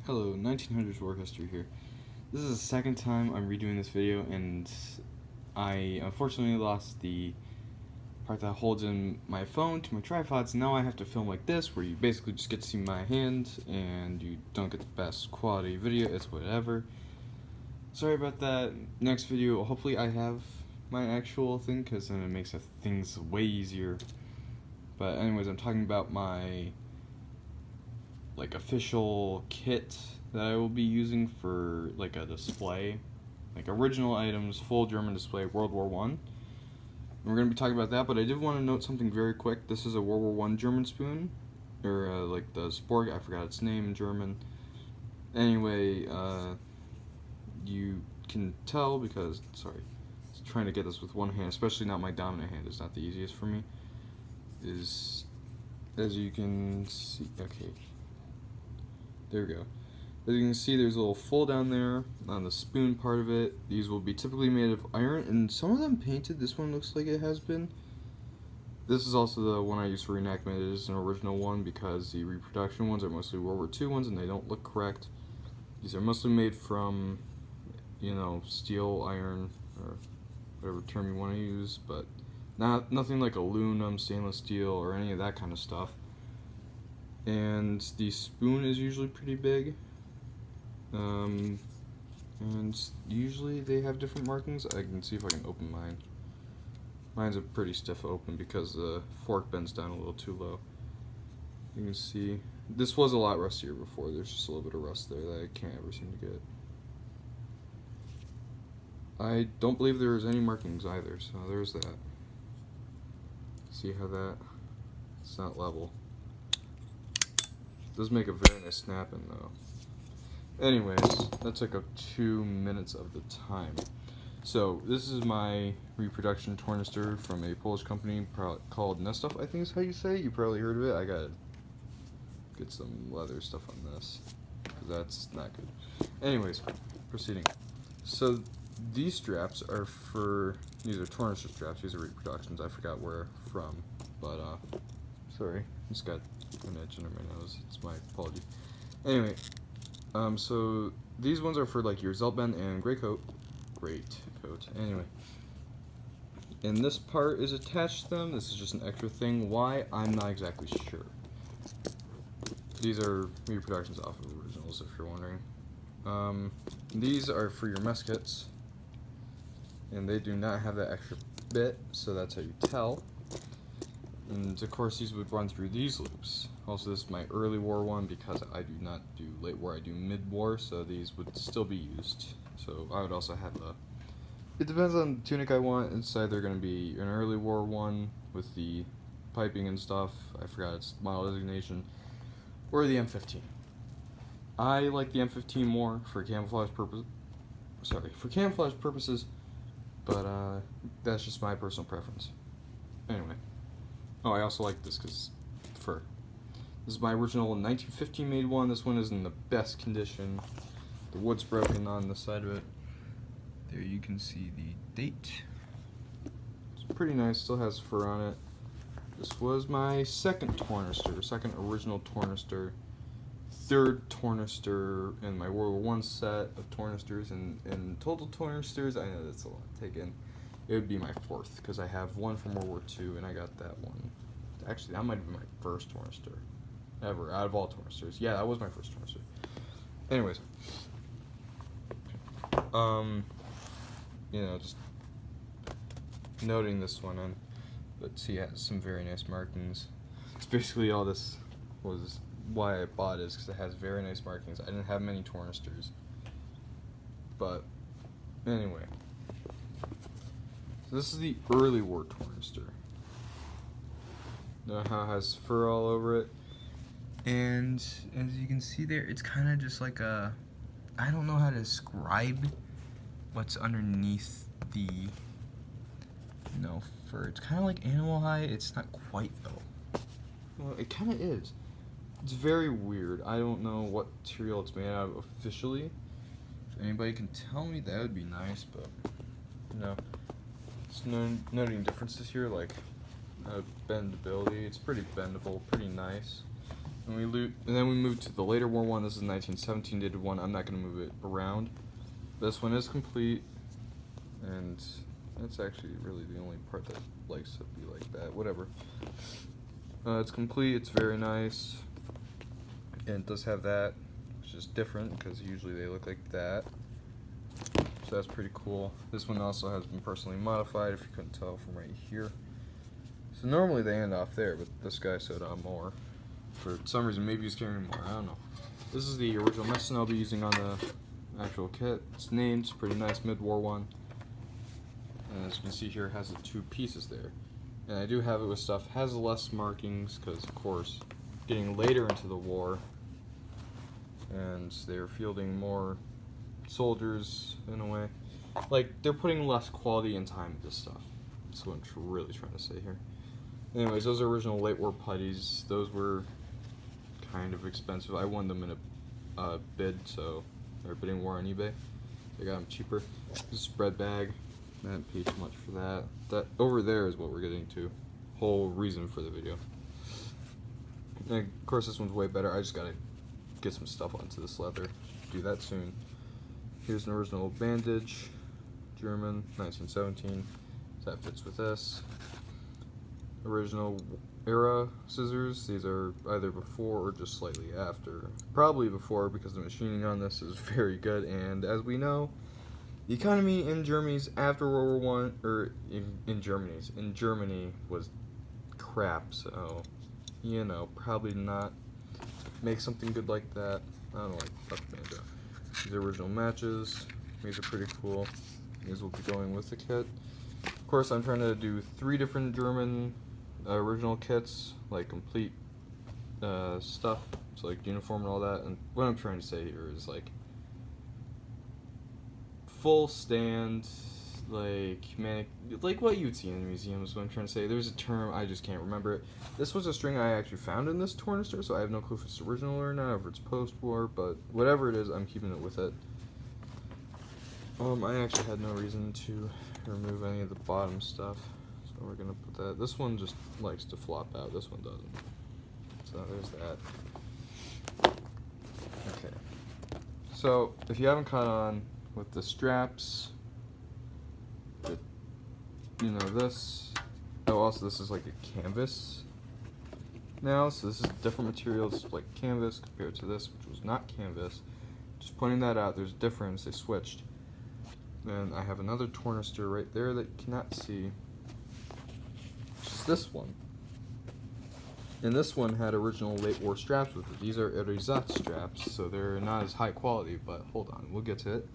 Hello, 1900s war history here. This is the second time I'm redoing this video, and I unfortunately lost the part that holds in my phone to my tripod, so now I have to film like this, where you basically just get to see my hand, and you don't get the best quality video. It's whatever. Sorry about that. Next video, hopefully I have my actual thing, because then it makes things way easier. But anyways, I'm talking about my official kit that I will be using for a display, original items, full German display, World War I. We're going to be talking about that, but I did want to note something very quick. This is a World War I German spoon, or the Spork, I forgot its name in German. Anyway, you can tell because, sorry, trying to get this with one hand, especially not my dominant hand, is not the easiest for me, is, as you can see, okay, there we go. As you can see, there's a little fold down there on the spoon part of it. These will be typically made of iron, and some of them painted. This one looks like it has been. This is also the one I use for reenactment. It is an original one because the reproduction ones are mostly World War II ones, and they don't look correct. These are mostly made from, steel, iron, or whatever term you want to use, but nothing like aluminum, stainless steel, or any of that kind of stuff. And the spoon is usually pretty big. And usually they have different markings. I can see if I can open mine. Mine's a pretty stiff open because the fork bends down a little too low. You can see this was a lot rustier before. There's just a little bit of rust there that I can't ever seem to get. I don't believe there's any markings either, so there's that. See how it's not level. It does make a very nice snapping though. Anyways, that took up 2 minutes of the time. So this is my reproduction tornister from a Polish company called Nestov, I think is how you say it. You probably heard of it. I gotta get some leather stuff on this, because that's not good. Anyways, proceeding. So these straps are these are tornister straps. These are reproductions. I forgot where from, but sorry, just got an itch under my nose. It's my apology. Anyway. So these ones are for your Zeltband and great coat. Anyway, and this part is attached to them. This is just an extra thing. Why? I'm not exactly sure. These are reproductions off of originals, if you're wondering. These are for your mess kits, and they do not have that extra bit, so that's how you tell. And of course these would run through these loops. Also, this is my early war one because I do not do late war, I do mid-war, so these would still be used. So I would also have it depends on the tunic I want. It's either going to be an early war one with the piping and stuff, I forgot its model designation, or the M15. I like the M15 more for camouflage purposes, but that's just my personal preference. Anyway. Oh, I also like this because fur. This is my original 1915 made one. This one is in the best condition. The wood's broken on the side of it. There you can see the date. It's pretty nice, still has fur on it. This was my second original tornister. Third tornister in my World War I set of tornisters, and total tornisters, I know that's a lot to take in. It would be my fourth, because I have one from World War II, and I got that one. Actually, that might have been my first tornister ever, out of all tornisters. Yeah, that was my first tornister. Anyways. Just noting this one on. But see, it has some very nice markings. It's basically all this was why I bought it, is because it has very nice markings. I didn't have many tornisters. But, anyway. So this is the early war tornister. Know how it has fur all over it, and as you can see there, it's kind of just like I don't know how to describe what's underneath the fur. It's kind of like animal hide. It's not quite though. Well, it kind of is. It's very weird. I don't know what material it's made out of officially. If anybody can tell me, that would be nice, but Just noting differences here, bendability. It's pretty bendable, pretty nice. And then we moved to the later War one. This is 1917 dated one. I'm not going to move it around. This one is complete, and that's actually really the only part that likes to be like that. Whatever. It's complete. It's very nice, and it does have that, which is different because usually they look like that. So that's pretty cool. This one also has been personally modified, if you couldn't tell from right here. So normally they end off there, but this guy sewed on more. For some reason, maybe he's carrying more, I don't know. This is the original medicine I'll be using on the actual kit. It's named, it's pretty nice, mid-war one. And as you can see here, it has the two pieces there. And I do have it with stuff, has less markings, because of course, getting later into the war, and they're fielding more soldiers in a way. Like, they're putting less quality and time into this stuff. That's what I'm really trying to say here. Anyways, those are original late war putties. Those were kind of expensive. I won them in a bid, so they're bidding war on eBay. I got them cheaper. This is spread bag. I didn't pay too much for that. That over there is what we're getting to. Whole reason for the video. And of course, this one's way better. I just gotta get some stuff onto this leather. Do that soon. Here's an original bandage, German, 1917. That fits with this. Original era scissors. These are either before or just slightly after. Probably before, because the machining on this is very good. And as we know, the economy in Germany's after World War One, or in Germany was crap. So, you know, probably not make something good like that. I don't like Buck Banjo. These are original matches. These are pretty cool. These will be going with the kit. Of course, I'm trying to do 3 different German original kits, like complete stuff, so like uniform and all that. And what I'm trying to say here is like full stand, like what you'd see in museums. What I'm trying to say, there's a term, I just can't remember it. This was a string I actually found in this tornister, so I have no clue if it's original or not, if it's post-war, but whatever it is, I'm keeping it with it. I actually had no reason to remove any of the bottom stuff, so we're gonna put that. This one just likes to flop out, this one doesn't. So there's that. Okay. So if you haven't caught on with the straps, you know this. Oh, also this is like a canvas now, so this is different material. This is like canvas compared to this, which was not canvas. Just pointing that out, there's a difference, they switched. Then I have another tornister right there that you cannot see, which is this one. And this one had original late war straps with it. These are Erisatz straps, so they're not as high quality, but hold on, we'll get to it.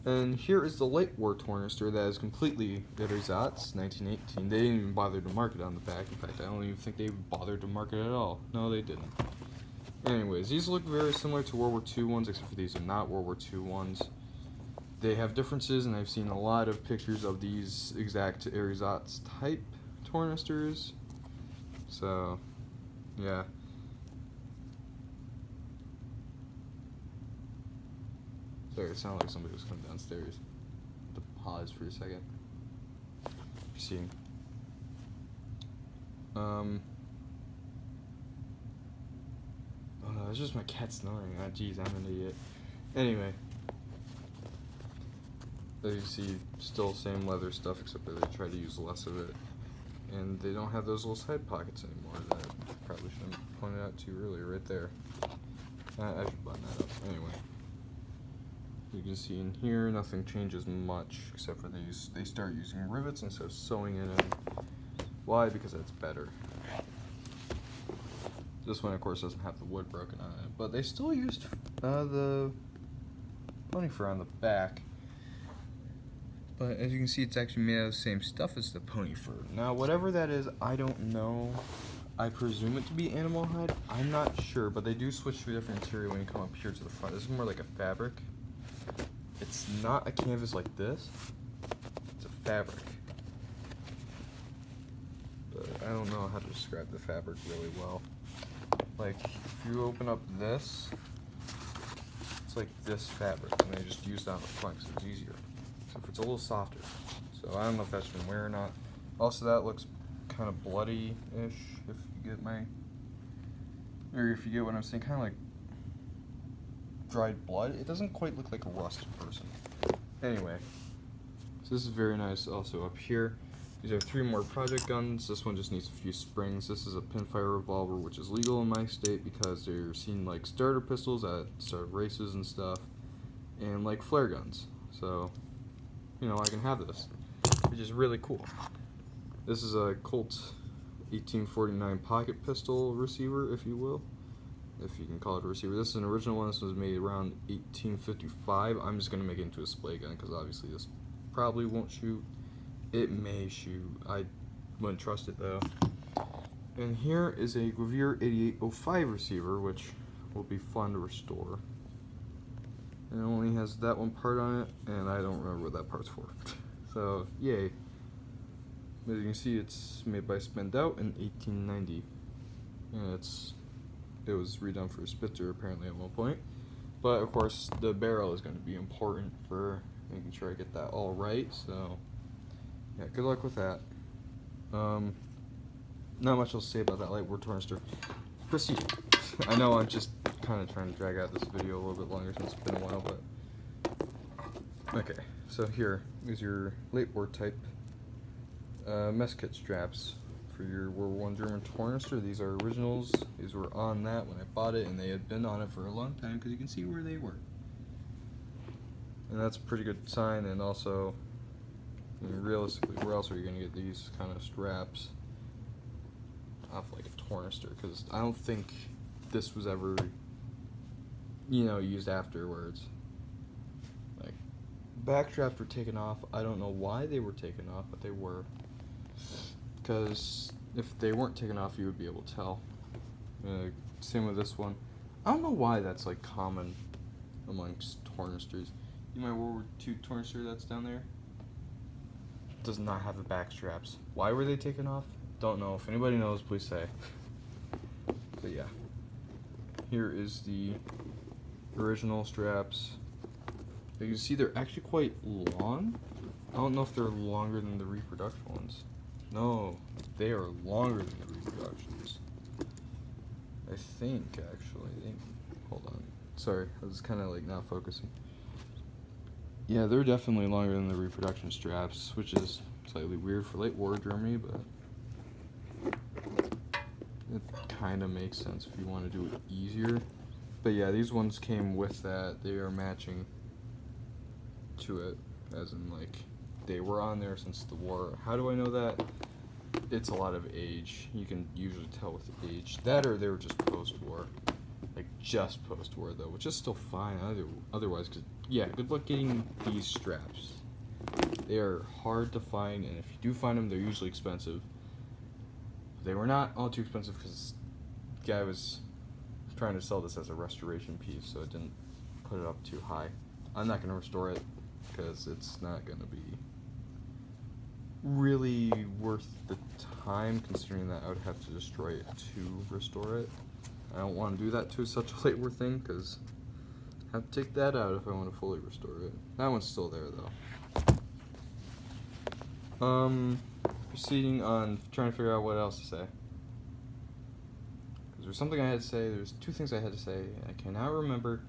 And here is the late war tornister that is completely Erisatz, 1918. They didn't even bother to mark it on the back. In fact, I don't even think they bothered to mark it at all. No, they didn't. Anyways, these look very similar to World War II ones, except for these are not World War II ones. They have differences, and I've seen a lot of pictures of these exact Erisatz type tornisters. So, yeah. Sorry, it sounded like somebody was coming downstairs. To pause for a second. Proceeding. Oh no, it's just my cat snoring. Ah, jeez, I'm an idiot. Anyway. As you see, still same leather stuff, except that they try to use less of it. And they don't have those little side pockets anymore that I probably shouldn't have pointed out to you earlier, right there. I should button that up. Anyway. You can see in here, nothing changes much, except for they start using rivets instead of sewing in it. Why? Because that's better. This one, of course, doesn't have the wood broken on it, but they still used the pony fur on the back. But as you can see, it's actually made out of the same stuff as the pony fur. Now, whatever that is, I don't know. I presume it to be animal hide. I'm not sure, but they do switch to a different material when you come up here to the front. This is more like a fabric. It's not a canvas like this. It's a fabric. But I don't know how to describe the fabric really well. Like, if you open up this, it's like this fabric, and they just use that on the front because it's easier. Except for it's a little softer. So I don't know if that's from wear or not. Also, that looks kind of bloody-ish, if you get my or if you get what I'm saying, kind of like dried blood. It doesn't quite look like a rust person. Anyway, so this is very nice. Also up here, these are 3 more project guns. This one just needs a few springs. This is a pinfire revolver, which is legal in my state because they're seen like starter pistols at start of races and stuff, and like flare guns. So, you know, I can have this, which is really cool. This is a Colt 1849 pocket pistol receiver, if you will. If you can call it a receiver. This is an original one. This was made around 1855. I'm just going to make it into a display gun because obviously this probably won't shoot. It may shoot. I wouldn't trust it though. And here is a Gravure 8805 receiver, which will be fun to restore. And it only has that one part on it, and I don't remember what that part's for. So, yay. As you can see, it's made by Spendout in 1890. And it was redone for a Spitzer apparently at one point. But of course the barrel is going to be important for making sure I get that all right, so yeah, good luck with that. Not much else to say about that lightweight tornister. Proceed. I know I'm just kind of trying to drag out this video a little bit longer since it's been a while, but okay, so here is your late war type mess kit straps for your WW1 German tornister. These are originals. These were on that when I bought it, and they had been on it for a long time because you can see where they were. And that's a pretty good sign. And also, I mean, realistically, where else are you going to get these kind of straps off like a tornister? Because I don't think this was ever, you know, used afterwards. Like, back straps were taken off. I don't know why they were taken off, but they were. Because if they weren't taken off, you would be able to tell. Same with this one. I don't know why that's like common amongst tornisters. My World War II tornister that's down there does not have the back straps. Why were they taken off? Don't know. If anybody knows, please say. But yeah, here is the original straps. You can see they're actually quite long. I don't know if they're longer than the reproduction ones. No, they are longer than the reproductions. I think, actually. Hold on. Sorry, I was kind of like not focusing. Yeah, they're definitely longer than the reproduction straps, which is slightly weird for late war Germany, but it kind of makes sense if you want to do it easier. But yeah, these ones came with that. They are matching to it, as in like they were on there since the war. How do I know that? It's a lot of age. You can usually tell with the age. That or they were just post-war. Like just post-war though, which is still fine otherwise, because yeah, good luck getting these straps. They are hard to find, and if you do find them, they're usually expensive. They were not all too expensive because the guy was trying to sell this as a restoration piece, so it didn't put it up too high. I'm not going to restore it because it's not going to be really worth the time, considering that I would have to destroy it to restore it. I don't want to do that to such a late war thing because I have to take that out if I want to fully restore it. That one's still there though. Proceeding on trying to figure out what else to say. Because there's something I had to say. There's 2 things I had to say. I cannot remember.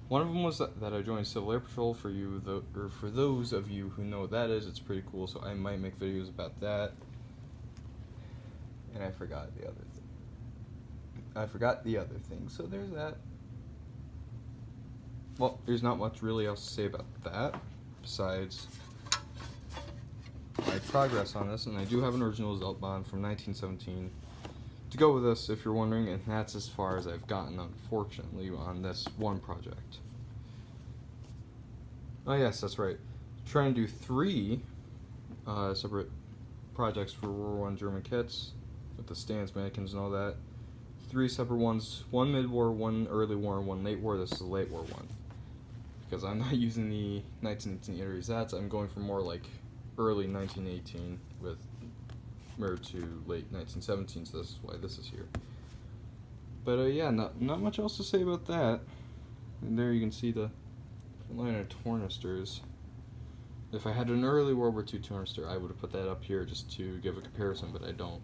One of them was that I joined Civil Air Patrol. For those of you who know what that is, it's pretty cool. So I might make videos about that. And I forgot the other thing. So there's that. Well, there's not much really else to say about that besides my progress on this, and I do have an original Zeltbahn from 1917 to go with this, if you're wondering, and that's as far as I've gotten, unfortunately, on this one project. Oh yes, that's right. Trying to do 3 separate projects for WW1 German kits with the stands, mannequins, and all that. 3 separate ones, 1 mid-war, 1 early war, and 1 late war. This is a late war one. Because I'm not using the 1918 Italy Zats, I'm going for more like early 1918 with to late 1917, so this is why this is here. But yeah, not much else to say about that. And there you can see the line of tornisters. If I had an early World War II tornister, I would have put that up here just to give a comparison, but I don't.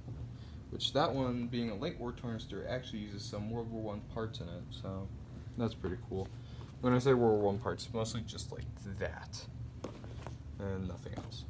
which that one, being a late war tornister, actually uses some World War One parts in it, so that's pretty cool. When I say World War One parts, mostly just like that and nothing else.